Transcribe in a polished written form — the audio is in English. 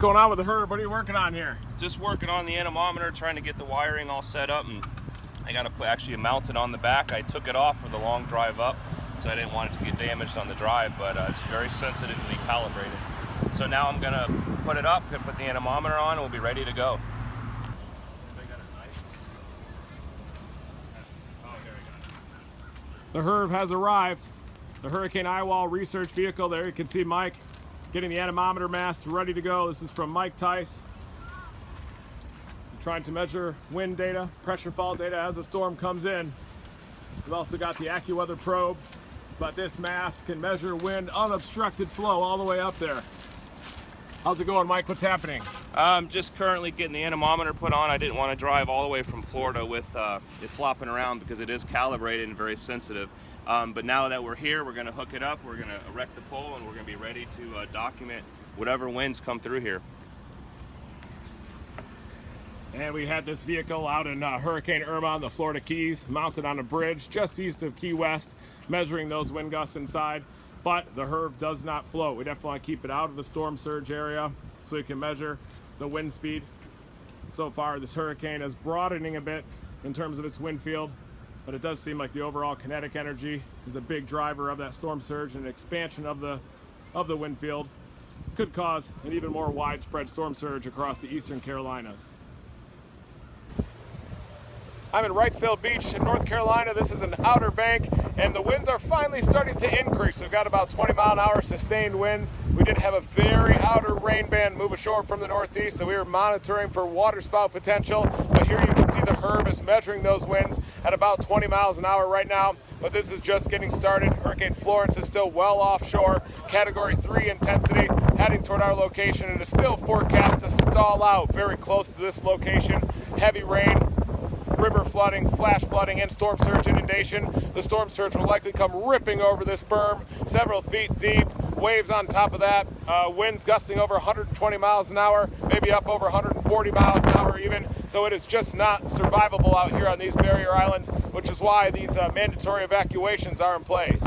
going on with the Herb? What are you working on here? Just working on the anemometer, trying to get the wiring all set up, and I got to put actually mount it on the back. I took it off for the long drive up, so I didn't want it to get damaged on the drive, but it's very sensitively calibrated. So now I'm gonna put it up, gonna put the anemometer on, and we'll be ready to go. The Herb has arrived. The Hurricane Eyewall research vehicle. There you can see Mike getting the anemometer mast ready to go. This is from Mike Tice. Trying to measure wind data, pressure fault data as the storm comes in. We've also got the AccuWeather probe, but this mast can measure wind unobstructed flow all the way up there. How's it going, Mike? What's happening? I'm just currently getting the anemometer put on. I didn't want to drive all the way from Florida with it flopping around because it is calibrated and very sensitive. But now that we're here, we're going to hook it up, we're going to erect the pole, and we're going to be ready to document whatever winds come through here. And we had this vehicle out in Hurricane Irma on the Florida Keys, mounted on a bridge just east of Key West, measuring those wind gusts inside. But the Herb does not float. We definitely want to keep it out of the storm surge area so we can measure the wind speed. So far, this hurricane is broadening a bit in terms of its wind field, but it does seem like the overall kinetic energy is a big driver of that storm surge, and expansion of the wind field could cause an even more widespread storm surge across the eastern Carolinas. I'm in Wrightsville Beach in North Carolina. This is an Outer Bank, and the winds are finally starting to increase. We've got about 20-mile-an-hour sustained winds. We did have a very outer rain band move ashore from the northeast, so we were monitoring for waterspout potential. But here you can see the Herb is measuring those winds at about 20 miles an hour right now. But this is just getting started. Hurricane Florence is still well offshore, Category 3 intensity, heading toward our location, and is still forecast to stall out very close to this location. Heavy rain, river flooding, flash flooding, and storm surge inundation. The storm surge will likely come ripping over this berm, several feet deep, waves on top of that, winds gusting over 120 miles an hour, maybe up over 140 miles an hour even. So it is just not survivable out here on these barrier islands, which is why these mandatory evacuations are in place.